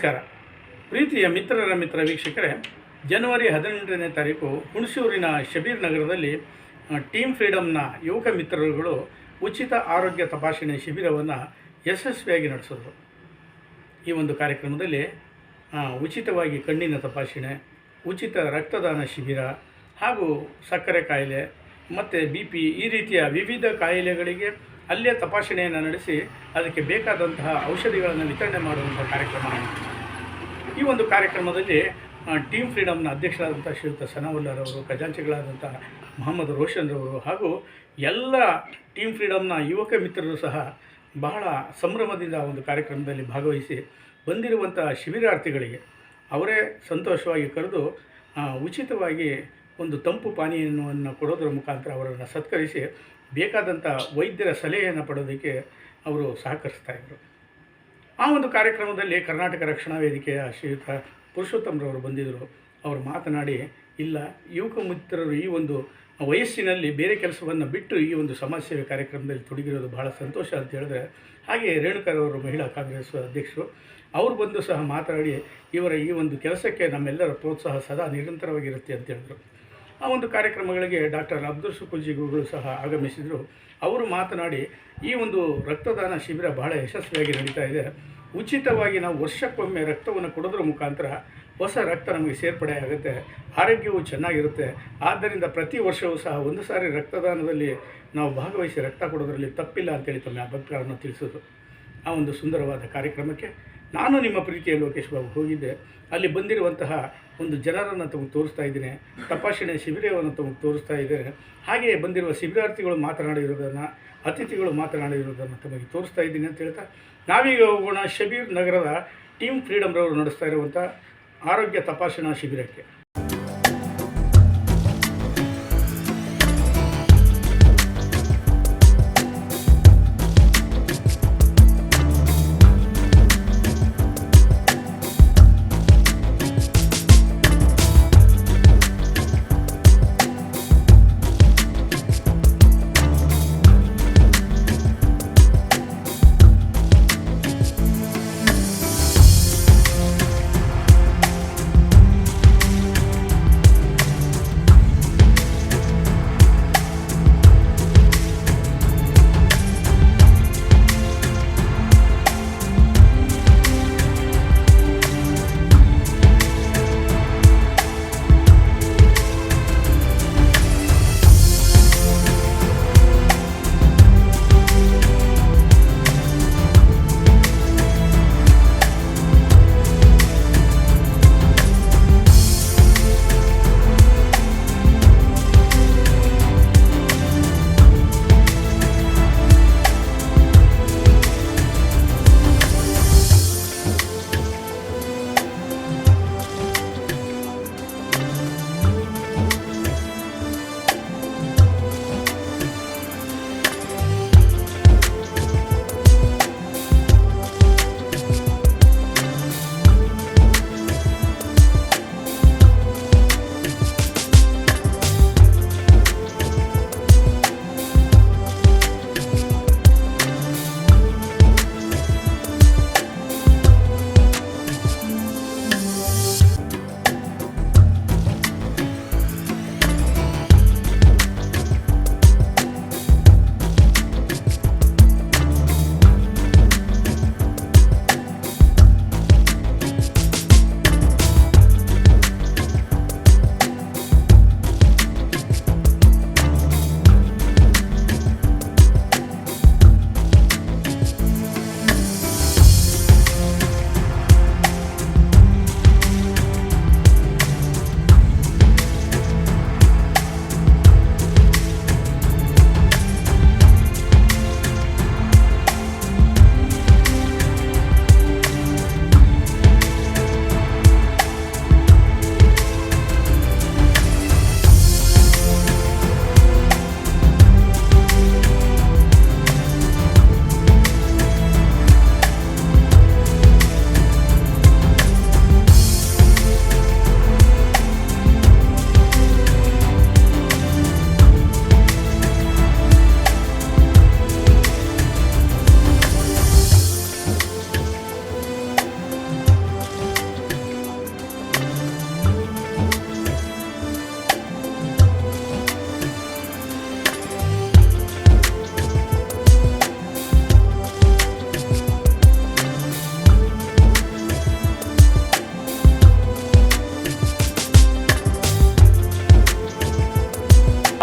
ನಮಸ್ಕಾರ. ಪ್ರೀತಿಯ ಮಿತ್ರ ವೀಕ್ಷಕರೇ, ಜನವರಿ 18ನೇ ತಾರೀಕು ಹುಣಸೂರಿನ ಶಬೀರ್ ನಗರದಲ್ಲಿ ಟೀಮ್ ಫ್ರೀಡಮ್ನ ಯುವಕ ಮಿತ್ರರುಗಳು ಉಚಿತ ಆರೋಗ್ಯ ತಪಾಸಣೆ ಶಿಬಿರವನ್ನು ಯಶಸ್ವಿಯಾಗಿ ನಡೆಸಿದರು. ಈ ಒಂದು ಕಾರ್ಯಕ್ರಮದಲ್ಲಿ ಉಚಿತವಾಗಿ ಕಣ್ಣಿನ ತಪಾಸಣೆ, ಉಚಿತ ರಕ್ತದಾನ ಶಿಬಿರ ಹಾಗೂ ಸಕ್ಕರೆ ಕಾಯಿಲೆ ಮತ್ತು BP ಈ ರೀತಿಯ ವಿವಿಧ ಕಾಯಿಲೆಗಳಿಗೆ ಅಲ್ಲೇ ತಪಾಸಣೆಯನ್ನು ನಡೆಸಿ ಅದಕ್ಕೆ ಬೇಕಾದಂತಹ ಔಷಧಿಗಳನ್ನು ವಿತರಣೆ ಮಾಡುವಂಥ ಕಾರ್ಯಕ್ರಮ. ಈ ಒಂದು ಕಾರ್ಯಕ್ರಮದಲ್ಲಿ ಟೀಮ್ ಫ್ರೀಡಮ್ನ ಅಧ್ಯಕ್ಷರಾದಂಥ ಶ್ರೀಯುತ ಸನಾವುಲ್ಲಾರವರು, ಖಜಾಂಚಿಗಳಾದಂಥ ಮೊಹಮ್ಮದ್ ರೋಷನ್ ರವರು ಹಾಗೂ ಎಲ್ಲ ಟೀಮ್ ಫ್ರೀಡಮ್ನ ಯುವಕ ಮಿತ್ರರು ಸಹ ಬಹಳ ಸಂಭ್ರಮದಿಂದ ಒಂದು ಕಾರ್ಯಕ್ರಮದಲ್ಲಿ ಭಾಗವಹಿಸಿ ಬಂದಿರುವಂಥ ಶಿಬಿರಾರ್ಥಿಗಳಿಗೆ ಅವರೇ ಸಂತೋಷವಾಗಿ ಕರೆದು ಉಚಿತವಾಗಿ ಒಂದು ತಂಪು ಪಾನೀಯವನ್ನು ಕೊಡೋದರ ಮುಖಾಂತರ ಅವರನ್ನು ಸತ್ಕರಿಸಿ ಬೇಕಾದಂಥ ವೈದ್ಯರ ಸಲಹೆಯನ್ನು ಪಡೋದಕ್ಕೆ ಅವರು ಸಹಕರಿಸ್ತಾಯಿದ್ರು. ಆ ಒಂದು ಕಾರ್ಯಕ್ರಮದಲ್ಲಿ ಕರ್ನಾಟಕ ರಕ್ಷಣಾ ವೇದಿಕೆಯ ಶ್ರೀಯುತ ಪುರುಷೋತ್ತಮರವರು ಬಂದಿದ್ದರು. ಅವರು ಮಾತನಾಡಿ, ಇಲ್ಲ, ಯುವಕ ಮಿತ್ರರು ಈ ಒಂದು ವಯಸ್ಸಿನಲ್ಲಿ ಬೇರೆ ಕೆಲಸವನ್ನು ಬಿಟ್ಟು ಈ ಒಂದು ಸಮಾಜ ಸೇವೆ ಕಾರ್ಯಕ್ರಮದಲ್ಲಿ ತೊಡಗಿರೋದು ಬಹಳ ಸಂತೋಷ ಅಂತ ಹೇಳಿದ್ರೆ, ಹಾಗೆ ರೇಣುಕರವರು ಮಹಿಳಾ ಕಾಂಗ್ರೆಸ್ ಅಧ್ಯಕ್ಷರು ಅವರು ಬಂದು ಸಹ ಮಾತನಾಡಿ ಇವರ ಈ ಒಂದು ಕೆಲಸಕ್ಕೆ ನಮ್ಮೆಲ್ಲರ ಪ್ರೋತ್ಸಾಹ ಸದಾ ನಿರಂತರವಾಗಿರುತ್ತೆ ಅಂತ ಹೇಳಿದರು. ಆ ಒಂದು ಕಾರ್ಯಕ್ರಮಗಳಿಗೆ ಡಾಕ್ಟರ್ ಅಬ್ದುಲ್ ಶುಕುಲ್ಜಿಗಳು ಸಹ ಆಗಮಿಸಿದರು. ಅವರು ಮಾತನಾಡಿ, ಈ ಒಂದು ರಕ್ತದಾನ ಶಿಬಿರ ಬಹಳ ಯಶಸ್ವಿಯಾಗಿ ನಡೀತಾ ಇದೆ. ಉಚಿತವಾಗಿ ನಾವು ವರ್ಷಕ್ಕೊಮ್ಮೆ ರಕ್ತವನ್ನು ಕೊಡೋದ್ರ ಮುಖಾಂತರ ಹೊಸ ರಕ್ತ ನಮಗೆ ಸೇರ್ಪಡೆ ಆಗುತ್ತೆ, ಆರೋಗ್ಯವು ಚೆನ್ನಾಗಿರುತ್ತೆ. ಆದ್ದರಿಂದ ಪ್ರತಿ ವರ್ಷವೂ ಸಹ ಒಂದು ಸಾರಿ ರಕ್ತದಾನದಲ್ಲಿ ನಾವು ಭಾಗವಹಿಸಿ ರಕ್ತ ಕೊಡೋದರಲ್ಲಿ ತಪ್ಪಿಲ್ಲ ಅಂತೇಳಿ ತಮ್ಮ ಅಭಿಪ್ರಾಯವನ್ನು ತಿಳಿಸಿದ್ರು. ಆ ಒಂದು ಸುಂದರವಾದ ಕಾರ್ಯಕ್ರಮಕ್ಕೆ ನಾನು ನಿಮ್ಮ ಪ್ರೀತಿಯ ಲೋಕೇಶ್ ಬಾಬು ಹೋಗಿದ್ದೆ. ಅಲ್ಲಿ ಬಂದಿರುವಂತಹ ಒಂದು ಜನರನ್ನು ತಮಗೆ ತೋರಿಸ್ತಾ ಇದ್ದೀನಿ, ತಪಾಸಣೆ ಶಿಬಿರವನ್ನು ತಮಗೆ ತೋರಿಸ್ತಾ ಇದ್ದೇನೆ. ಹಾಗೆಯೇ ಬಂದಿರುವ ಶಿಬಿರಾರ್ಥಿಗಳು ಮಾತನಾಡಿರೋದನ್ನು, ಅತಿಥಿಗಳು ಮಾತನಾಡಿರೋದನ್ನು ತಮಗೆ ತೋರಿಸ್ತಾ ಇದ್ದೀನಿ ಅಂತ ಹೇಳ್ತಾ ನಾವೀಗ ಹೋಗೋಣ ಶಬೀರ್ ನಗರದ ಟೀಮ್ ಫ್ರೀಡಮ್ರವರು ನಡೆಸ್ತಾ ಇರುವಂಥ ಆರೋಗ್ಯ ತಪಾಸಣಾ ಶಿಬಿರಕ್ಕೆ.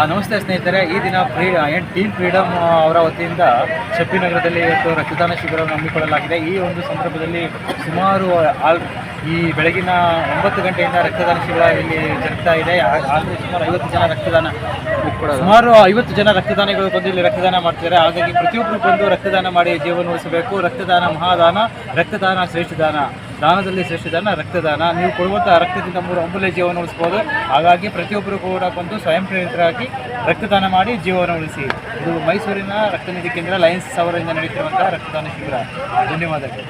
ನಮಸ್ತೆ ಸ್ನೇಹಿತರೆ, ಈ ದಿನ ಟೀಮ್ ಫ್ರೀಡಮ್ ಅವರ ವತಿಯಿಂದ ಶೆಟ್ಟಿನಗರದಲ್ಲಿ ಇವತ್ತು ರಕ್ತದಾನ ಶಿಬಿರವನ್ನು ಹಮ್ಮಿಕೊಳ್ಳಲಾಗಿದೆ. ಈ ಒಂದು ಸಂದರ್ಭದಲ್ಲಿ ಸುಮಾರು ಈ ಬೆಳಗಿನ 9 ಗಂಟೆಯಿಂದ ರಕ್ತದಾನ ಶಿಬಿರ ಇಲ್ಲಿ ಜರುಗ್ತಾ ಇದೆ. ಆಲ್ರೆಡಿ ಸುಮಾರು 50 ಜನ ರಕ್ತದಾನಿಗಳು ಬಂದು ಇಲ್ಲಿ ರಕ್ತದಾನ ಮಾಡ್ತಿದ್ದಾರೆ. ಹಾಗಾಗಿ ಪ್ರತಿಯೊಬ್ಬರು ಬಂದು ರಕ್ತದಾನ ಮಾಡಿ ಜೀವನ ಉಳಿಸಬೇಕು. ರಕ್ತದಾನ ಮಹಾದಾನ, ರಕ್ತದಾನ ಶ್ರೇಷ್ಠ ದಾನ, ದಾನದಲ್ಲಿ ಶ್ರೇಷ್ಠ ದಾನ ರಕ್ತದಾನ. ನೀವು ಕೊಡುವಂಥ ರಕ್ತದಿಂದ 3 ಅಮೂಲ್ಯ ಜೀವನ ಉಳಿಸ್ಬೋದು. ಹಾಗಾಗಿ ಪ್ರತಿಯೊಬ್ಬರು ಕೂಡ ಬಂದು ಸ್ವಯಂ ಪ್ರೇರಿತರಾಗಿ ರಕ್ತದಾನ ಮಾಡಿ ಜೀವನ ಉಳಿಸಿ. ಇದು ಮೈಸೂರಿನ ರಕ್ತನಿಧಿ ಕೇಂದ್ರ ಲಯನ್ಸ್ ಅವರಿಂದ ನಡೆಯುತ್ತಿರುವಂತಹ ರಕ್ತದಾನ ಶಿಬಿರ. ಧನ್ಯವಾದಗಳು.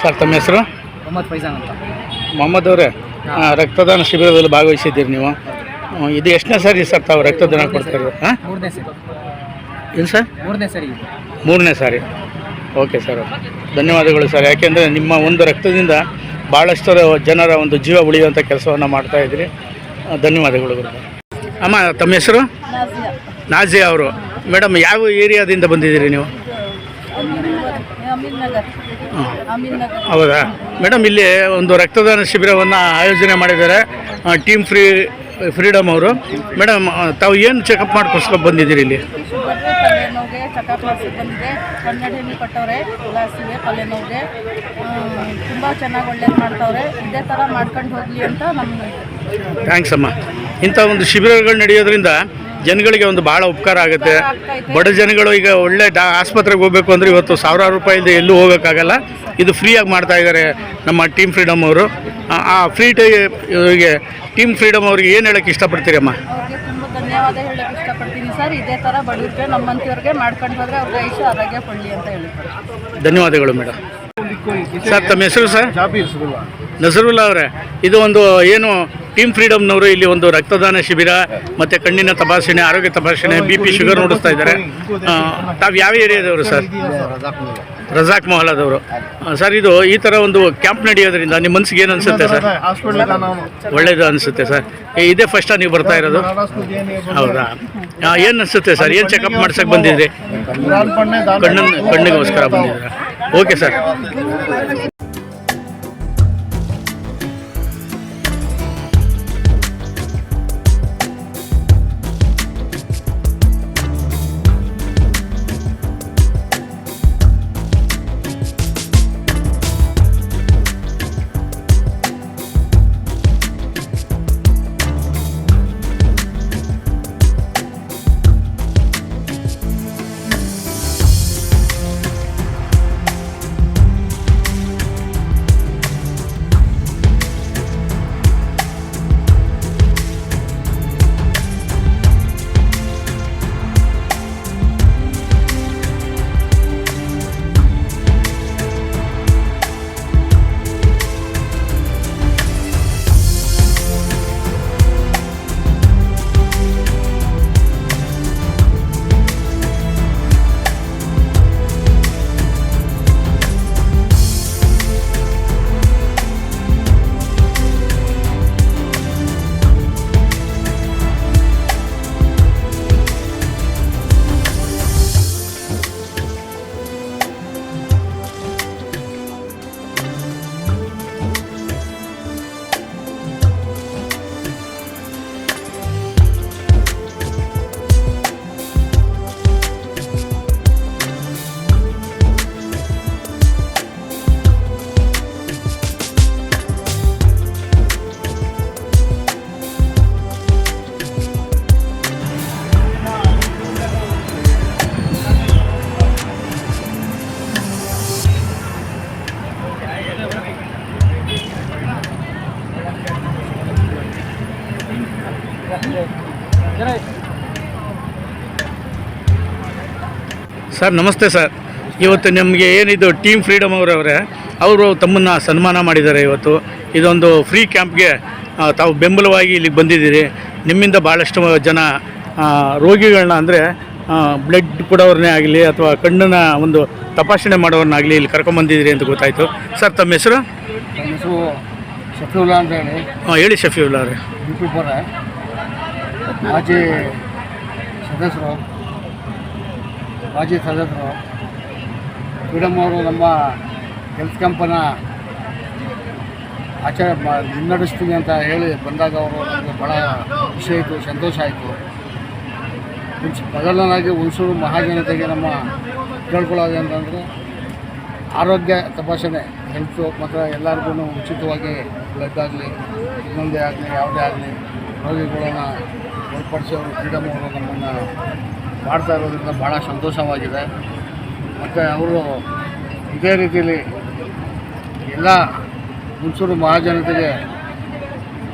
ಸರ್, ತಮ್ಮ ಹೆಸರು? ಮೊಹಮ್ಮದ್ ಫೈಜಾನ್ ಅಂತ. ಮೊಹಮ್ಮದ್ ಅವರೇ, ರಕ್ತದಾನ ಶಿಬಿರದಲ್ಲಿ ಭಾಗವಹಿಸಿದ್ದೀರಿ ನೀವು. ಇದು ಎಷ್ಟನೇ ಸಾರಿ ಸರ್ ತಾವು ರಕ್ತದಾನ ಕೊಡ್ತಾರೆ? ಹಾಂ, 3ನೇ ಸರಿ. ಏನು ಸರ್? 3ನೇ ಸರಿ. 3ನೇ ಸಾರಿ. ಓಕೆ ಸರ್, ಧನ್ಯವಾದಗಳು ಸರ್. ಯಾಕೆಂದರೆ ನಿಮ್ಮ ಒಂದು ರಕ್ತದಿಂದ ಭಾಳಷ್ಟು ಜನರ ಒಂದು ಜೀವ ಉಳಿಯುವಂಥ ಕೆಲಸವನ್ನು ಮಾಡ್ತಾಯಿದ್ರಿ. ಧನ್ಯವಾದಗಳು. ಅಮ್ಮ, ತಮ್ಮ ಹೆಸರು? ನಾಜಿಯಾ ಅವರು. ಮೇಡಮ್, ಯಾವ ಏರಿಯಾದಿಂದ ಬಂದಿದ್ದೀರಿ ನೀವು? ಹೌದಾ ಮೇಡಮ್, ಇಲ್ಲಿ ಒಂದು ರಕ್ತದಾನ ಶಿಬಿರವನ್ನು ಆಯೋಜನೆ ಮಾಡಿದ್ದಾರೆ ಟೀಮ್ ಫ್ರೀಡಮ್ ಅವರು. ಮೇಡಮ್, ತಾವು ಏನು ಚೆಕಪ್ ಮಾಡ್ಕೊಸ್ಕೊಂಡು ಬಂದಿದ್ದೀರಿ ಇಲ್ಲಿ? ತಲೆನೋವಿಗೆ ಚೆಕಪ್ ಮಾಡಿಸಿದ್ದು ಬಂದಿದೆ. ಕನ್ನಡಿ ಕೊಟ್ಟವ್ರೆ, ಗ್ಲಾಸಿಗೆ ತಲೆನೋವಿಗೆ ತುಂಬ ಚೆನ್ನಾಗಿ ಒಳ್ಳೇದು ಮಾಡ್ತವ್ರೆ. ಇದೇ ಥರ ಮಾಡ್ಕೊಂಡು ಹೋಗಲಿ ಅಂತ ನಮಗೆ. ಥ್ಯಾಂಕ್ಸ್ ಅಮ್ಮ. ಇಂಥ ಒಂದು ಶಿಬಿರಗಳು ನಡೆಯೋದ್ರಿಂದ ಜನಗಳಿಗೆ ಒಂದು ಭಾಳ ಉಪಕಾರ ಆಗುತ್ತೆ. ಬಡ ಜನಗಳು ಈಗ ಒಳ್ಳೆ ಆಸ್ಪತ್ರೆಗೆ ಹೋಗಬೇಕು ಅಂದರೆ ಇವತ್ತು ಸಾವಿರಾರು ರೂಪಾಯಿ ಇಲ್ಲದೆ ಎಲ್ಲೂ ಹೋಗೋಕ್ಕಾಗಲ್ಲ. ಇದು ಫ್ರೀಯಾಗಿ ಮಾಡ್ತಾ ಇದ್ದಾರೆ ನಮ್ಮ ಟೀಮ್ ಫ್ರೀಡಮ್ ಅವರು. ಆ ಇವರಿಗೆ ಟೀಮ್ ಫ್ರೀಡಮ್ ಅವ್ರಿಗೆ ಏನು ಹೇಳೋಕ್ಕೆ ಇಷ್ಟಪಡ್ತೀರಿ ಅಮ್ಮ? ಅವ್ರಿಗೆ ತುಂಬ ಧನ್ಯವಾದ ಹೇಳೋಕ್ಕೆ ಇಷ್ಟಪಡ್ತೀನಿ ಸರ್. ಇದೇ ಥರ ಬಡವ್ರಿಗೆ ನಮ್ಮಂಥವ್ರಿಗೆ ಮಾಡ್ಕೊಂಡು ಹೋದರೆ ಅವ್ರಿಗೆ ಐಷು ಆರೋಗ್ಯ ಕೊಡಲಿ ಅಂತ ಹೇಳ್ತಾರೆ. ಧನ್ಯವಾದಗಳು ಮೇಡಮ್. ಸರ್, ತಮ್ಮ ಹೆಸರು ಸರ್? ನಜರುಲ್ಲಾ ಅವರೇ, ಇದು ಒಂದು ಏನು ಟೀಮ್ ಫ್ರೀಡಮ್ನವರು ಇಲ್ಲಿ ಒಂದು ರಕ್ತದಾನ ಶಿಬಿರ ಮತ್ತು ಕಣ್ಣಿನ ತಪಾಸಣೆ, ಆರೋಗ್ಯ ತಪಾಸಣೆ, BP ಶುಗರ್ ನೋಡಿಸ್ತಾ ಇದ್ದಾರೆ. ತಾವು ಯಾವ ಏರಿಯಾದವರು ಸರ್? ರಜಾಕ್ ಮೊಹಲ್ಲಾದವರು. ಸರ್, ಇದು ಈ ಥರ ಒಂದು ಕ್ಯಾಂಪ್ ನಡೆಯೋದ್ರಿಂದ ನಿಮ್ಮ ಮನಸ್ಸಿಗೆ ಏನು ಅನಿಸುತ್ತೆ ಸರ್? ಒಳ್ಳೇದು ಅನಿಸುತ್ತೆ ಸರ್. ಇದೇ ಫಸ್ಟಾ ನೀವು ಬರ್ತಾ ಇರೋದು? ಹೌದಾ, ಏನು ಅನಿಸುತ್ತೆ ಸರ್? ಏನು ಚೆಕಪ್ ಮಾಡ್ಸಕ್ಕೆ ಬಂದಿದ್ರಿ? ಕಣ್ಣಿಗೋಸ್ಕರ ಬಂದಿದ್ದೀರಾ? Okay sir. ಸರ್ ನಮಸ್ತೆ ಸರ್. ಇವತ್ತು ನಮಗೆ ಏನಿದು ಟೀಮ್ ಫ್ರೀಡಮ್ ಅವರವರೇ ಅವರು ತಮ್ಮನ್ನು ಸನ್ಮಾನ ಮಾಡಿದ್ದಾರೆ. ಇವತ್ತು ಇದೊಂದು ಫ್ರೀ ಕ್ಯಾಂಪ್ಗೆ ತಾವು ಬೆಂಬಲವಾಗಿ ಇಲ್ಲಿಗೆ ಬಂದಿದ್ದೀರಿ. ನಿಮ್ಮಿಂದ ಭಾಳಷ್ಟು ಜನ ರೋಗಿಗಳನ್ನ ಅಂದರೆ ಬ್ಲಡ್ ಕೊಡೋರನ್ನೇ ಆಗಲಿ ಅಥವಾ ಕಣ್ಣಿನ ಒಂದು ತಪಾಸಣೆ ಮಾಡೋರನ್ನಾಗಲಿ ಇಲ್ಲಿ ಕರ್ಕೊಂಬಂದಿದ್ದೀರಿ ಅಂತ ಗೊತ್ತಾಯಿತು. ಸರ್ ತಮ್ಮ ಹೆಸರು? ನನ್ನ ಹೆಸರು ಶಫೀವುಲ್ಲಾ ಅಂತ ಹೇಳಿ. ಹೇಳಿ ಶಫೀವುಲ್ಲಾ ಅವರೇ. ಯೂಟ್ಯೂಬರ್, ಮಾಜಿ ಸದಸ್ಯರು ಫ್ರೀಡಮ್ ಅವರು ನಮ್ಮ ಹೆಲ್ತ್ ಕ್ಯಾಂಪನ್ನು ಮುನ್ನಡೆಸ್ತೀನಿ ಅಂತ ಹೇಳಿ ಬಂದಾಗ ಅವರು ನಮಗೆ ಭಾಳ ಖುಷಿ ಆಯಿತು, ಸಂತೋಷ ಆಯಿತು. ಮೊದಲನಾಗಿ ಹುಣಸೂರು ಮಹಾಜನತೆಗೆ ನಮ್ಮ ಕೇಳ್ಕೊಳ್ಳೋದು ಅಂತಂದರೆ ಆರೋಗ್ಯ ತಪಾಸಣೆ, ಹೆಲ್ತು ಮತ್ತು ಎಲ್ಲರಿಗೂ ಉಚಿತವಾಗಿ ಬ್ಲಡ್ ಆಗಲಿ ಇನ್ನೊಂದೇ ಆಗಲಿ ಯಾವುದೇ ಆಗಲಿ ರೋಗಿಗಳನ್ನು ಏರ್ಪಡಿಸಿ ಅವರು ಫ್ರೀಡಮ್ ಅವರು ನಮ್ಮನ್ನು ಮಾಡ್ತಾ ಇರೋದ್ರಿಂದ ಭಾಳ ಸಂತೋಷವಾಗಿದೆ. ಮತ್ತು ಅವರು ಇದೇ ರೀತಿಯಲ್ಲಿ ಎಲ್ಲ ಹುಣಸೂರು ಮಹಾಜನತೆಗೆ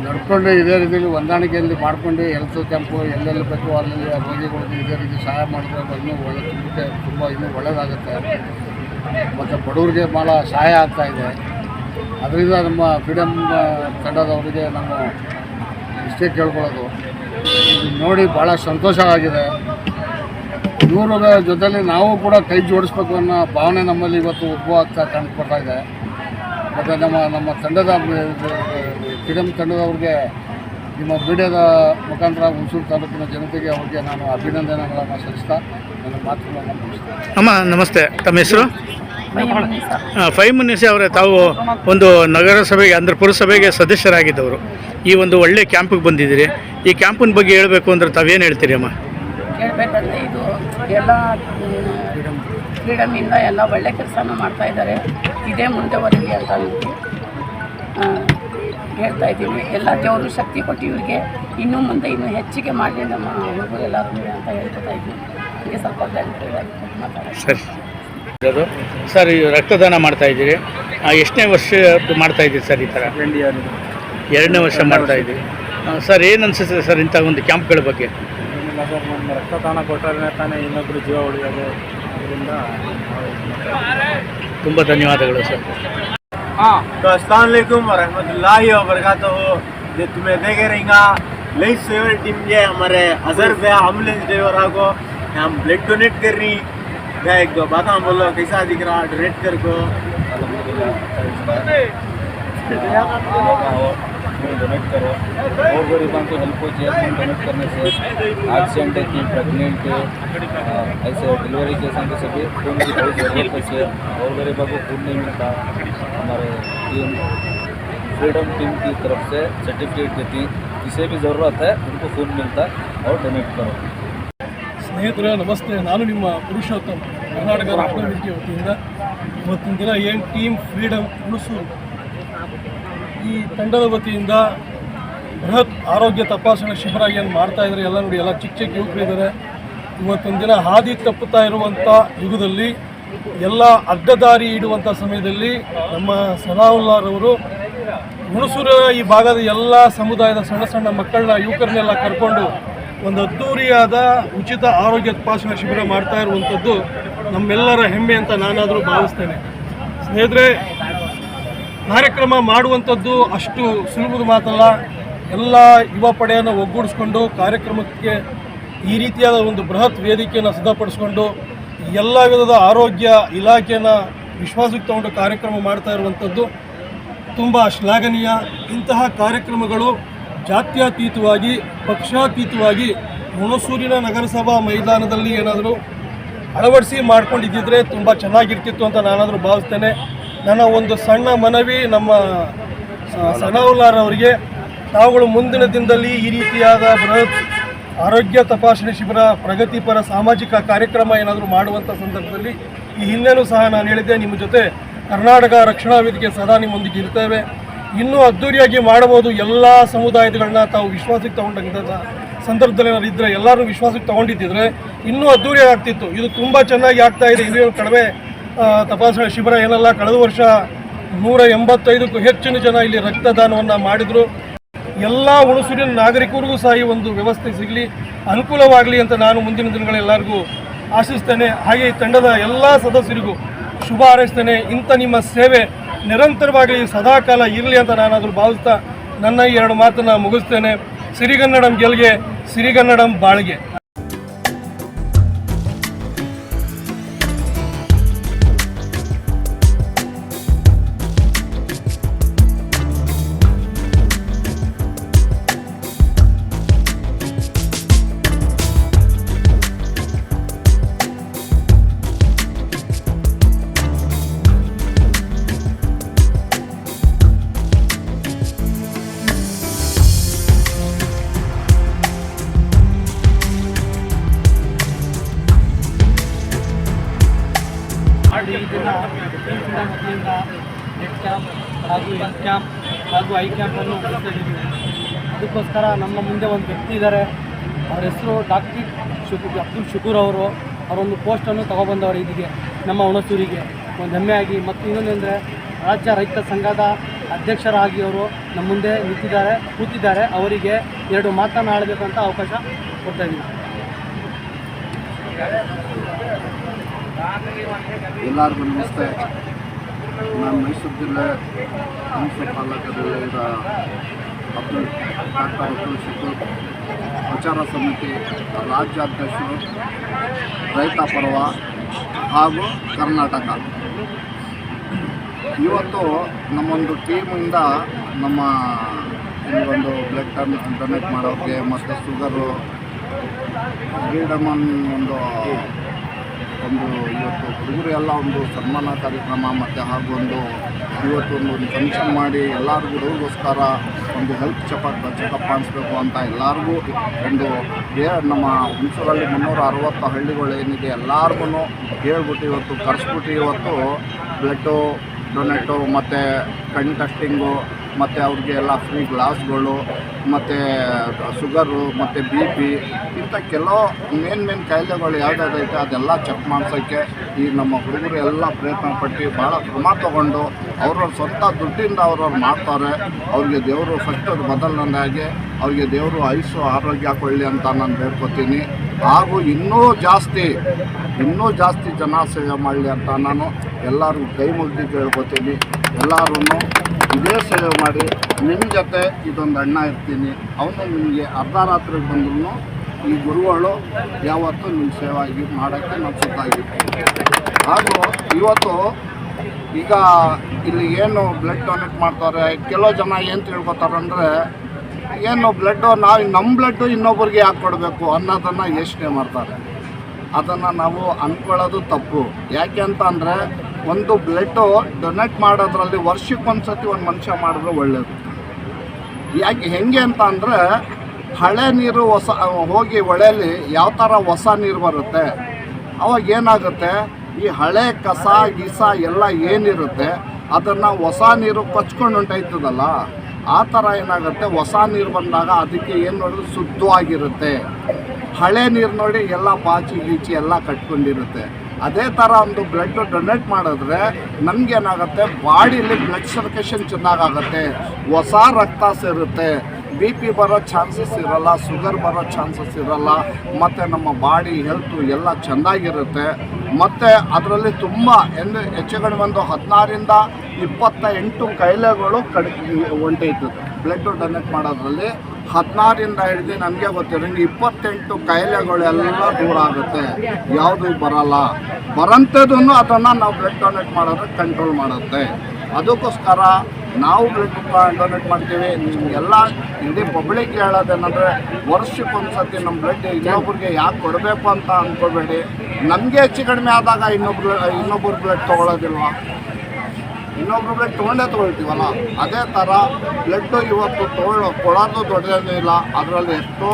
ನಡ್ಕೊಂಡು ಇದೇ ರೀತಿಯಲ್ಲಿ ಹೊಂದಾಣಿಕೆಯಲ್ಲಿ ಮಾಡ್ಕೊಂಡು ಹೆಲ್ತ್ ಕ್ಯಾಂಪು ಎಲ್ಲೆಲ್ಲಿ ಬೇಕು ಅಲ್ಲೆಲ್ಲಿ ರೋಗಿಗಳಿಗೆ ಇದೇ ರೀತಿ ಸಹಾಯ ಮಾಡಿದ್ರೆ ಇನ್ನೂ ಇನ್ನೂ ಒಳ್ಳೆಯದಾಗುತ್ತೆ. ಮತ್ತು ಬಡವರಿಗೆ ಭಾಳ ಸಹಾಯ ಆಗ್ತಾಯಿದೆ. ಅದರಿಂದ ನಮ್ಮ ಫ್ರೀಡಮ್ ತಂಡದವರಿಗೆ ನಾವು ಇಷ್ಟೇ ಕೇಳ್ಕೊಳ್ಳೋದು, ನೋಡಿ ಭಾಳ ಸಂತೋಷವಾಗಿದೆ. ಇವರ ಜೊತೆಲಿ ನಾವು ಕೂಡ ಕೈ ಜೋಡಿಸ್ಬೇಕು ಅನ್ನೋ ಭಾವನೆ ನಮ್ಮಲ್ಲಿ ಇವತ್ತು ಉದ್ಭವ ಆಗ್ತಾ ಕಂಡುಕೊಳ್ತಾ ಇದೆ. ಮತ್ತು ನಮ್ಮ ತಂಡದ ಫ್ರೀಡಮ್ ತಂಡದವ್ರಿಗೆ ನಿಮ್ಮ ಮೀಡಿಯಾದ ಮುಖಾಂತರ ಹುಣಸೂರು ತಾಲೂಕಿನ ಜನತೆಗೆ ಅವ್ರಿಗೆ ನಾನು ಅಭಿನಂದನೆಗಳನ್ನು ಸಲ್ಲಿಸ್ತಾ ನನ್ನ ಮಾತುಗಳನ್ನು ಮುಗಿಸ್ತೇನೆ. ಅಮ್ಮ ನಮಸ್ತೆ. ತಮ್ಮ ಹೆಸರು? ಫೈಮುನ್ನಿಸೆ ಅವರೇ. ತಾವು ಒಂದು ನಗರಸಭೆಗೆ ಅಂದರೆ ಪುರಸಭೆಗೆ ಸದಸ್ಯರಾಗಿದ್ದವರು. ಈ ಒಂದು ಒಳ್ಳೆ ಕ್ಯಾಂಪಿಗೆ ಬಂದಿದ್ದೀರಿ. ಈ ಕ್ಯಾಂಪಿನ ಬಗ್ಗೆ ಹೇಳಬೇಕು ಅಂದರೆ ತಾವೇನು ಹೇಳ್ತೀರಿ ಅಮ್ಮ? ಹೇಳ್ಬೇಕಂದ್ರೆ ಇದು ಎಲ್ಲ ಫ್ರೀಡಮಿಂದ ಎಲ್ಲ ಒಳ್ಳೆ ಕೆಲಸನ ಮಾಡ್ತಾ ಇದ್ದಾರೆ. ಇದೇ ಮುಂದೆವರೆಗೆ ಅಂತ ಹೇಳ್ತಾ ಇದ್ದೀನಿ. ಎಲ್ಲ ದೇವರು ಶಕ್ತಿ ಕೊಟ್ಟು ಇವರಿಗೆ ಇನ್ನೂ ಮುಂದೆ ಇನ್ನೂ ಹೆಚ್ಚಿಗೆ ಮಾಡಲಿ ನಮ್ಮ ಹುಡುಗರು ಎಲ್ಲರೂ ಅಂತ ಹೇಳ್ಕೊತಾ ಇದ್ದೀನಿ. ಹೀಗೆ ಸ್ವಲ್ಪ ಸರಿ ಸರ್, ಈ ರಕ್ತದಾನ ಮಾಡ್ತಾ ಇದ್ದೀರಿ. ಎಷ್ಟನೇ ವರ್ಷ ಮಾಡ್ತಾ ಇದ್ದೀರಿ ಸರ್? ಈ ಥರ 2ನೇ ವರ್ಷ ಮಾಡ್ತಾ ಇದ್ದೀರಿ. ಸರ್ ಏನು ಅನಿಸುತ್ತೆ ಸರ್ ಇಂಥ ಒಂದು ಕ್ಯಾಂಪ್ಗಳ ಬಗ್ಗೆ? ಏನಿಲ್ಲ ಸರ್, ನಮ್ಮ ರಕ್ತದಾನ ಕೊಟ್ಟರೆ ತಾನೇ ಇನ್ನೊಬ್ಬರು ಜೀವ ಉಳಿಯೋದು. ಅದರಿಂದ ತುಂಬ ಧನ್ಯವಾದಗಳು ಸರ್. तो अस्सलाम वालेकुम वरहमतुल्लाहि वबरकातुहू. जो तुम्हें देखे रहेगा लाइफ सेवर टीम के हमारे अजहर भैया एम्बुलेंस ड्राइवर को हम ब्लड डोनेट कर रही है. एक दो बात बोलो, कैसा दिख रहा डोनेट कर को? डोनेट करो और गरीबों को हेल्प हो जाए. डोनेट करने से एक्सीडेंट की, प्रेगनेंट, ऐसे डिलीवरी केस के सभी खून की बहुत ज़रूरत है और गरीबों को खून नहीं मिलता. हमारे फ्रीडम टीम की तरफ से सर्टिफिकेट देती, जिसे भी ज़रूरत है उनको खून मिलता और डोनेट करो. ಸ್ನೇಹಿತರೆ ನಮಸ್ತೆ. ನಾನು ನಿಮ್ಮ ಪುರುಷೋತ್ತಮ್, ಕರ್ನಾಟಕ ರಕ್ತ ವೇದಿಕೆ ವತಿಯಿಂದ ಇವತ್ತಿನ ದಿನ ಏನು ಟೀಮ್ ಫ್ರೀಡಮ್ ಹುಣಸೂರು ಈ ತಂಡದ ವತಿಯಿಂದ ಬೃಹತ್ ಆರೋಗ್ಯ ತಪಾಸಣೆ ಶಿಬಿರ ಏನು ಮಾಡ್ತಾ ಇದ್ದಾರೆ. ಎಲ್ಲ ನೋಡಿ, ಎಲ್ಲ ಚಿಕ್ಕ ಚಿಕ್ಕ ಯುವಕರಿದ್ದಾರೆ. ಇವತ್ತೊಂದು ದಿನ ಹಾದಿ ತಪ್ಪುತ್ತಾ ಇರುವಂಥ ಯುಗದಲ್ಲಿ, ಎಲ್ಲ ಅಡ್ಡದಾರಿ ಇಡುವಂಥ ಸಮಯದಲ್ಲಿ ನಮ್ಮ ಸನಾವುಲ್ಲಾರವರು ಹುಣಸೂರಿನ ಈ ಭಾಗದ ಎಲ್ಲ ಸಮುದಾಯದ ಸಣ್ಣ ಸಣ್ಣ ಮಕ್ಕಳನ್ನ, ಯುವಕರನ್ನೆಲ್ಲ ಕರ್ಕೊಂಡು ಒಂದು ಅದ್ದೂರಿಯಾದ ಉಚಿತ ಆರೋಗ್ಯ ತಪಾಸಣಾ ಶಿಬಿರ ಮಾಡ್ತಾ ಇರುವಂಥದ್ದು ನಮ್ಮೆಲ್ಲರ ಹೆಮ್ಮೆ ಅಂತ ನಾನಾದರೂ ಭಾವಿಸ್ತೇನೆ. ಸ್ನೇಹಿತರೆ, ಕಾರ್ಯಕ್ರಮ ಮಾಡುವಂಥದ್ದು ಅಷ್ಟು ಸುಲಭದ ಮಾತಲ್ಲ. ಎಲ್ಲ ಯುವ ಪಡೆಯನ್ನು ಒಗ್ಗೂಡಿಸ್ಕೊಂಡು ಕಾರ್ಯಕ್ರಮಕ್ಕೆ ಈ ರೀತಿಯಾದ ಒಂದು ಬೃಹತ್ ವೇದಿಕೆಯನ್ನು ಸಿದ್ಧಪಡಿಸ್ಕೊಂಡು ಎಲ್ಲ ವಿಧದ ಆರೋಗ್ಯ ಇಲಾಖೆಯನ್ನು ವಿಶ್ವಾಸಕ್ಕೆ ತಗೊಂಡು ಕಾರ್ಯಕ್ರಮ ಮಾಡ್ತಾ ಇರುವಂಥದ್ದು ತುಂಬ ಶ್ಲಾಘನೀಯ. ಇಂತಹ ಕಾರ್ಯಕ್ರಮಗಳು ಜಾತ್ಯತೀತವಾಗಿ, ಪಕ್ಷಾತೀತವಾಗಿ ಹುಣಸೂರಿನ ನಗರಸಭಾ ಮೈದಾನದಲ್ಲಿ ಏನಾದರೂ ಅಳವಡಿಸಿ ಮಾಡ್ಕೊಂಡಿದ್ದಿದ್ರೆ ತುಂಬ ಚೆನ್ನಾಗಿರ್ತಿತ್ತು ಅಂತ ನಾನಾದರೂ ಭಾವಿಸ್ತೇನೆ. ನನ್ನ ಒಂದು ಸಣ್ಣ ಮನವಿ ನಮ್ಮ ಸನಾವುಲ್ಲಾರವರಿಗೆ, ತಾವುಗಳು ಮುಂದಿನ ದಿನದಲ್ಲಿ ಈ ರೀತಿಯಾದ ಬೃಹತ್ ಆರೋಗ್ಯ ತಪಾಸಣೆ ಶಿಬಿರ, ಪ್ರಗತಿಪರ ಸಾಮಾಜಿಕ ಕಾರ್ಯಕ್ರಮ ಏನಾದರೂ ಮಾಡುವಂಥ ಸಂದರ್ಭದಲ್ಲಿ ಈ ಹಿಂದೆನೂ ಸಹ ನಾನು ಹೇಳಿದ್ದೆ, ನಿಮ್ಮ ಜೊತೆ ಕರ್ನಾಟಕ ರಕ್ಷಣಾ ವೇದಿಕೆ ಸದಾ ನಿಮ್ಮೊಂದಿಗೆ ಇರ್ತೇವೆ. ಇನ್ನೂ ಅದ್ದೂರಿಯಾಗಿ ಮಾಡಬಹುದು. ಎಲ್ಲ ಸಮುದಾಯಗಳನ್ನ ತಾವು ವಿಶ್ವಾಸಕ್ಕೆ ತಗೊಂಡಂಥ ಸಂದರ್ಭದಲ್ಲಿ ಏನಾದ್ರು ಇದ್ದರೆ, ಎಲ್ಲರೂ ವಿಶ್ವಾಸಕ್ಕೆ ತೊಗೊಂಡಿದ್ದಿದ್ರೆ ಇನ್ನೂ ಅದ್ದೂರಿಯಾಗಿ ಆಗ್ತಿತ್ತು. ಇದು ತುಂಬ ಚೆನ್ನಾಗಿ ಆಗ್ತಾ ಇದೆ. ಇದು ಕಡಿಮೆ ತಪಾಸಣೆ ಶಿಬಿರ ಏನಲ್ಲ. ಕಳೆದ ವರ್ಷ 185ಕ್ಕೂ ಹೆಚ್ಚಿನ ಜನ ಇಲ್ಲಿ ರಕ್ತದಾನವನ್ನು ಮಾಡಿದರು. ಎಲ್ಲ ಹುಣಸೂರಿನ ನಾಗರಿಕರಿಗೂ ಸಹ ಈ ಒಂದು ವ್ಯವಸ್ಥೆ ಸಿಗಲಿ, ಅನುಕೂಲವಾಗಲಿ ಅಂತ ನಾನು ಮುಂದಿನ ದಿನಗಳೆಲ್ಲರಿಗೂ ಆಶಿಸ್ತೇನೆ. ಹಾಗೆ ಈ ತಂಡದ ಎಲ್ಲ ಸದಸ್ಯರಿಗೂ ಶುಭ ಹಾರೈಸ್ತೇನೆ. ಇಂಥ ನಿಮ್ಮ ಸೇವೆ ನಿರಂತರವಾಗಿ ಸದಾಕಾಲ ಇರಲಿ ಅಂತ ನಾನು ಅದ್ರ ಭಾವಿಸ್ತಾ ನನ್ನ ಈ 2 ಮಾತನ್ನು ಮುಗಿಸ್ತೇನೆ. ಸಿರಿಗನ್ನಡಂ ಗೆಲ್ಗೆ, ಸಿರಿಗನ್ನಡಂ ಬಾಳ್ಗೆ. ಈ ದಿನ ವತಿಯಿಂದ ನೆಟ್ ಕ್ಯಾಂಪ್ ಹಾಗೂ ಎನ್ ಕ್ಯಾಂಪ್ ಹಾಗೂ ಐ ಕ್ಯಾಂಪನ್ನು ನಡೆಸ್ತಾ ಇದ್ದೀವಿ. ಅದಕ್ಕೋಸ್ಕರ ನಮ್ಮ ಮುಂದೆ ಒಂದು ವ್ಯಕ್ತಿ ಇದ್ದಾರೆ. ಅವ್ರ ಹೆಸರು ಡಾಕ್ಟರ್ ಅಬ್ದುಲ್ ಶುಕೂರ್ ಅವರು. ಅವರೊಂದು ಪೋಸ್ಟನ್ನು ತಗೊಬಂದವರು ಇದಕ್ಕೆ ನಮ್ಮ ಹುಣಸೂರಿಗೆ ಒಂದು ಹೆಮ್ಮೆಯಾಗಿ. ಮತ್ತು ಇನ್ನೊಂದೆಂದರೆ ರಾಜ್ಯ ರೈತ ಸಂಘದ ಅಧ್ಯಕ್ಷರಾಗಿ ಅವರು ನಮ್ಮ ಮುಂದೆ ಕೂತಿದ್ದಾರೆ. ಅವರಿಗೆ 2 ಮಾತನಾಡಬೇಕಂತ ಅವಕಾಶ ಕೊಡ್ತಾ ಇದ್ದೀವಿ. ಎಲ್ಲರಿಗೂ ನಮಸ್ತೆ. ನಾನು ಮೈಸೂರು ಜಿಲ್ಲೆ ಹುಣಸೂರು ತಾಲೂಕದಲ್ಲಿ ಡಾಕ್ಟರ್ ಅಬ್ದುಲ್ ಶುಕೂರ್, ಪ್ರಚಾರ ಸಮಿತಿ ರಾಜ್ಯಾಧ್ಯಕ್ಷರು, ರೈತ ಪರ್ವ ಹಾಗೂ ಕರ್ನಾಟಕ. ಇವತ್ತು ನಮ್ಮೊಂದು ಟೀಮಿಂದ ನಮ್ಮ ಒಂದು ಬ್ಲಡ್ ಡೊನೇಟ್ ಮಾಡೋರಿಗೆ ಮತ್ತು ಶುಗರು ಫ್ರೀಡಮ್ ಒಂದು ಇವತ್ತು ಹುಡುಗರು ಎಲ್ಲ ಒಂದು ಸನ್ಮಾನ ಕಾರ್ಯಕ್ರಮ ಮತ್ತು ಹಾಗೂ ಇವತ್ತು ಒಂದು ಫಂಕ್ಷನ್ ಮಾಡಿ ಎಲ್ಲರಿಗೂ ಹುಡುಗರಿಗೋಸ್ಕರ ಒಂದು ಹೆಲ್ತ್ ಚೆಕಪ್ ಮಾಡಿಸ್ಬೇಕು ಅಂತ ಎಲ್ಲರಿಗೂ ನಮ್ಮ ಹುಣಸೂರಲ್ಲಿ 360 ಹಳ್ಳಿಗಳು ಏನಿದೆ ಎಲ್ಲರಿಗೂ ಹೇಳ್ಬಿಟ್ಟು ಇವತ್ತು ಕರೆಸ್ಬಿಟ್ಟು ಇವತ್ತು ಬ್ಲಡ್ಡು ಡೊನೇಟು ಮತ್ತು ಕಣ್ಣು ಟೆಸ್ಟಿಂಗು ಮತ್ತು ಅವ್ರಿಗೆ ಎಲ್ಲ ಫ್ರೀ ಗ್ಲಾಸ್ಗಳು ಮತ್ತು ಶುಗರು ಮತ್ತು BP ಇಂಥ ಕೆಲವು ಮೇನ್ ಕಾಯಿಲೆಗಳು ಯಾವುದಾದೈತೆ ಅದೆಲ್ಲ ಚೆಕ್ ಮಾಡ್ಸೋಕ್ಕೆ ಈ ನಮ್ಮ ಹುಡುಗರು ಎಲ್ಲ ಪ್ರಯತ್ನ ಪಟ್ಟು ಭಾಳ ಕ್ರಮ ತೊಗೊಂಡು ಅವ್ರವ್ರ ಸ್ವಂತ ದುಡ್ಡಿಂದ ಅವ್ರವ್ರು ಮಾಡ್ತಾರೆ. ಅವ್ರಿಗೆ ದೇವರು ಫಸ್ಟ್ ಅದು ಮೊದಲನೇದಾಗಿ ಅವ್ರಿಗೆ ದೇವರು ಆರೋಗ್ಯ ಕೊಡಲಿ ಅಂತ ನಾನು ಬೇಡ್ಕೊತೀನಿ. ಹಾಗೂ ಇನ್ನೂ ಜಾಸ್ತಿ ಜನ ಸೇವೆ ಮಾಡಲಿ ಅಂತ ನಾನು ಎಲ್ಲರಿಗೂ ಕೈ ಮುಗಿದು ಕೇಳ್ಕೊತೀನಿ. ಎಲ್ಲರೂ ಇದೇ ಸೇವೆ ಮಾಡಿ. ನಿಮ್ಮ ಜೊತೆ ಇದೊಂದು ಅಣ್ಣ ಇರ್ತೀನಿ, ಅವನು ನಿಮಗೆ ಅರ್ಧ ರಾತ್ರಿಗೆ ಬಂದ್ರೂ ಈ ಗುರುಗಳು ಯಾವತ್ತೂ ನಿಮ್ಮ ಸೇವಾಗಿ ಮಾಡೋಕ್ಕೆ ನಾನು ಸುತ್ತಾಗಿರ್ತೀನಿ. ಹಾಗೂ ಇವತ್ತು ಈಗ ಇಲ್ಲಿ ಏನು ಬ್ಲಡ್ ಡೊನೇಟ್ ಮಾಡ್ತಾರೆ, ಕೆಲವು ಜನ ಏನು ತಿಳ್ಕೊತಾರಂದರೆ ಏನು ಬ್ಲಡ್ಡು ನಮ್ಮ ಬ್ಲಡ್ಡು ಇನ್ನೊಬ್ಬರಿಗೆ ಯಾಕೆ ಕೊಡಬೇಕು ಅನ್ನೋದನ್ನು ಯೋಚನೆ ಮಾಡ್ತಾರೆ. ಅದನ್ನು ನಾವು ಅಂದ್ಕೊಳ್ಳೋದು ತಪ್ಪು. ಯಾಕೆ ಅಂತ ಅಂದರೆ ಒಂದು ಬ್ಲಡ್ಡು ಡೊನೇಟ್ ಮಾಡೋದ್ರಲ್ಲಿ ವರ್ಷಕ್ಕೊಂದ್ಸತಿ ಒಂದು ಮನುಷ್ಯ ಮಾಡಿದ್ರೆ ಒಳ್ಳೆಯದು. ಹೆಂಗೆ ಅಂತ ಅಂದರೆ ಹಳೆ ನೀರು ಹೋಗಿ ಹೊಳೆಯಲ್ಲಿ ಯಾವ ಥರ ಹೊಸ ನೀರು ಬರುತ್ತೆ, ಅವಾಗ ಏನಾಗುತ್ತೆ, ಈ ಹಳೆ ಕಸ ಗೀಸ ಎಲ್ಲ ಏನಿರುತ್ತೆ ಅದನ್ನು ಹೊಸ ನೀರು ಕೊಚ್ಕೊಂಡು ಹೊಂಟೈತದಲ್ಲ, ಆ ಥರ ಏನಾಗುತ್ತೆ, ಹೊಸ ನೀರು ಬಂದಾಗ ಅದಕ್ಕೆ ಏನು ನೋಡಿದ್ರೆ ಶುದ್ಧವಾಗಿರುತ್ತೆ. ಹಳೆ ನೀರು ನೋಡಿ ಎಲ್ಲ ಪಾಚಿ ಗೀಚಿ ಎಲ್ಲ ಕಟ್ಕೊಂಡಿರುತ್ತೆ. ಅದೇ ಥರ ಒಂದು ಬ್ಲಡ್ ಡೊನೇಟ್ ಮಾಡಿದ್ರೆ ನಮಗೇನಾಗುತ್ತೆ, ಬಾಡಿಯಲ್ಲಿ ಬ್ಲಡ್ ಸರ್ಕ್ಯುಲೇಷನ್ ಚೆನ್ನಾಗಾಗುತ್ತೆ, ಹೊಸ ರಕ್ತ ಸೇರುತ್ತೆ, BP ಬರೋ ಚಾನ್ಸಸ್ ಇರೋಲ್ಲ, ಶುಗರ್ ಬರೋ ಚಾನ್ಸಸ್ ಇರೋಲ್ಲ, ಮತ್ತು ನಮ್ಮ ಬಾಡಿ ಹೆಲ್ತು ಎಲ್ಲ ಚೆಂದಾಗಿರುತ್ತೆ. ಮತ್ತು ಅದರಲ್ಲಿ ತುಂಬ ಹೆಚ್ಚು ಕಡಿಮೆ ಒಂದು 16ರಿಂದ 28 ಕಾಯಿಲೆಗಳು ಹೊಂಟೈತದೆ. ಬ್ಲಡ್ ಡೊನೇಟ್ ಮಾಡೋದ್ರಲ್ಲಿ 16ರಿಂದ ಹಿಡಿದು ನನಗೆ ಗೊತ್ತಿರೋಂಗೆ 28 ಕಾಯಿಲೆಗಳೆಲ್ಲ ದೂರ ಆಗುತ್ತೆ, ಯಾವುದೂ ಬರಲ್ಲ. ಬರೋಂಥದ್ದನ್ನು ಅದನ್ನು ನಾವು ಬ್ಲಡ್ ಡೊನೇಟ್ ಮಾಡೋದ್ರೆ ಕಂಟ್ರೋಲ್ ಮಾಡುತ್ತೆ. ಅದಕ್ಕೋಸ್ಕರ ನಾವು ಬ್ಲಡ್ ಡೊನೇಟ್ ಮಾಡ್ತೀವಿ. ನಿಮಗೆಲ್ಲ ಇಡೀ ಪಬ್ಲಿಕ್ ಹೇಳೋದೇನೆಂದರೆ ವರ್ಷಕ್ಕೊಂದ್ಸತಿ ನಮ್ಮ ಬ್ಲಡ್ ಇನ್ನೊಬ್ರಿಗೆ ಯಾಕೆ ಕೊಡಬೇಕು ಅಂತ ಅಂದ್ಕೋಬೇಡಿ. ನಮಗೆ ಹೆಚ್ಚು ಕಡಿಮೆ ಆದಾಗ ಇನ್ನೊಬ್ಬರು ಬ್ಲಡ್ ತೊಗೊಳೋದಿಲ್ವ, ಇನ್ನೊಬ್ರು ಬ್ಲಡ್ ತೊಗೊಳ್ತೀವಲ್ಲ, ಅದೇ ಥರ ಬ್ಲಡ್ಡು ಇವತ್ತು ಕೊಡೋದು ದೊಡ್ಡದೇನಿಲ್ಲ. ಅದರಲ್ಲಿ ಎಷ್ಟೋ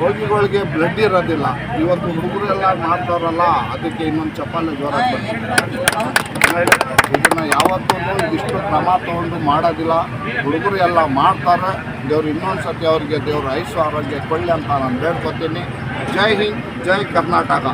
ರೋಗಿಗಳಿಗೆ ಬ್ಲಡ್ ಇರೋದಿಲ್ಲ. ಇವತ್ತು ಹುಡುಗರೆಲ್ಲ ಮಾಡ್ತಾರಲ್ಲ, ಅದಕ್ಕೆ ಇನ್ನೊಂದು ಚಪ್ಪಾಳೆ ಜೋರಾಗಿ ಬರ್ತಾರೆ. ಇದನ್ನು ಯಾವತ್ತೂ ಇಷ್ಟು ಕ್ರಮ ತೊಗೊಂಡು ಮಾಡೋದಿಲ್ಲ. ಹುಡುಗರು ಎಲ್ಲ ಮಾಡ್ತಾರೆ. ದೇವ್ರು ಇನ್ನೊಂದು ಸತಿ ಅವ್ರಿಗೆ ದೇವ್ರ ಆರೋಗ್ಯ ಕೊಡಲಿ ಅಂತ ನಾನು ಬೇಡ್ಕೊತೀನಿ. ಜೈ ಹಿಂದ್, ಜೈ ಕರ್ನಾಟಕ.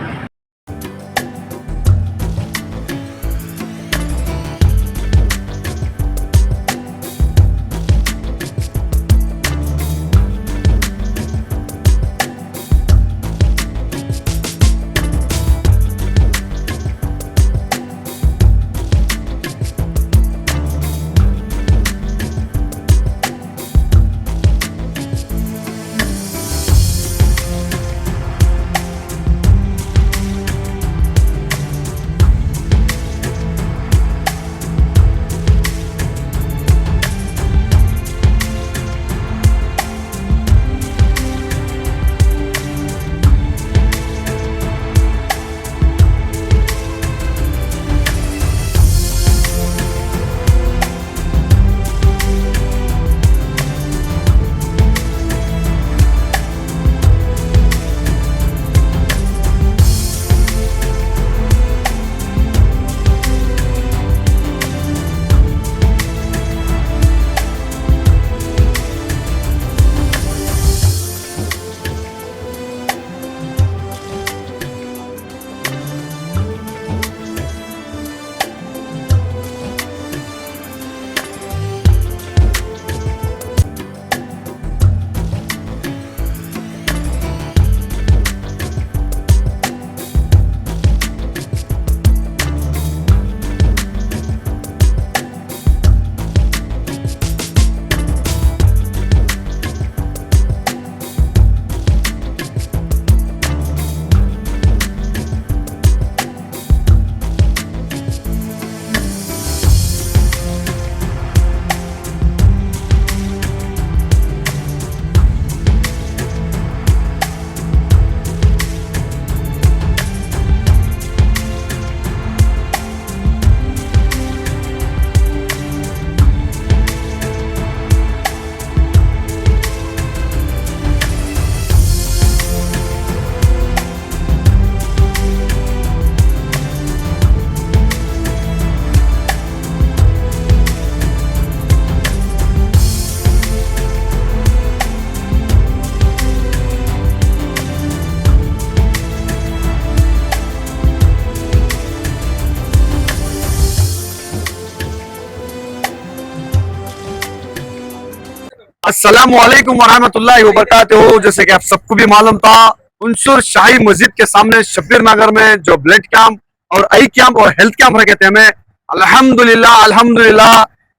अस्सलामुअलैकुम वरहमतुल्लाहि वबरकातुहू। जैसे कि आप सबको भी मालूम था, हुनसुर शाही मस्जिद के सामने शब्बीर नगर में जो ब्लड कैंप और आई कैंप और हेल्थ कैंप रखे थे हमें, अल्हम्दुलिल्लाह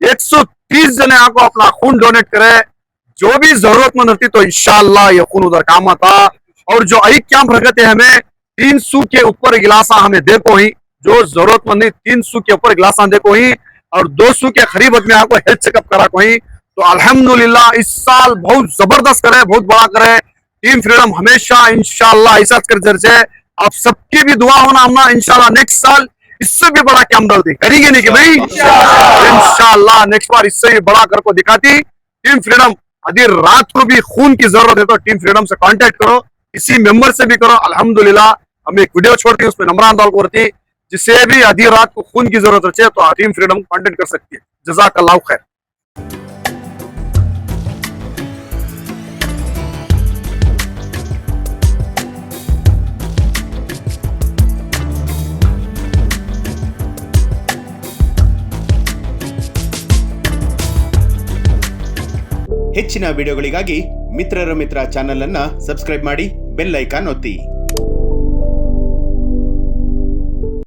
130 जने आपको अपना खून डोनेट करे। जो भी जरूरतमंद रहती तो इंशाअल्लाह ये खून उधर काम आता। और जो आई कैंप रखे थे हमें 300 के ऊपर गिलासा हमें देखो ही, जो जरूरतमंद नहीं 300 के ऊपर गिलासा देखो ही, और 200 के करीब में आपको हेल्थ चेकअप करा को ही। तो अल्हम्दुलिल्लाह इस साल बहुत जबरदस्त करे, बहुत बड़ा करे। टीम फ्रीडम हमेशा इंशाअल्लाह ऐसा कर जरिए आप सबकी भी दुआ होना, हमना इंशाअल्लाह नेक्स्ट साल इससे भी बड़ा कैंप डालती करेंगे नहीं कि भाई इंशाअल्लाह नेक्स्ट बार इससे भी बड़ा कर को दिखाती। टीम फ्रीडम यदि रात को भी खून की जरूरत है तो टीम फ्रीडम से कांटेक्ट करो, किसी मेंबर से भी करो। अल्हम्दुलिल्लाह हम एक वीडियो छोड़ते हैं, उसमें नंबर डाल को रहती, जिसे भी यदि रात को खून की जरूरत है तो टीम फ्रीडम कांटेक्ट कर सकती है। जज़ाकल्लाहु खैर। ಹೆಚ್ಚಿನ ವಿಡಿಯೋಗಳಿಗಾಗಿ ಮಿತ್ರರ ಮಿತ್ರ ಚಾನೆಲ್ ಅನ್ನ ಸಬ್ಸ್ಕ್ರೈಬ್ ಮಾಡಿ, ಬೆಲ್ ಐಕಾನ್ ಒತ್ತಿ.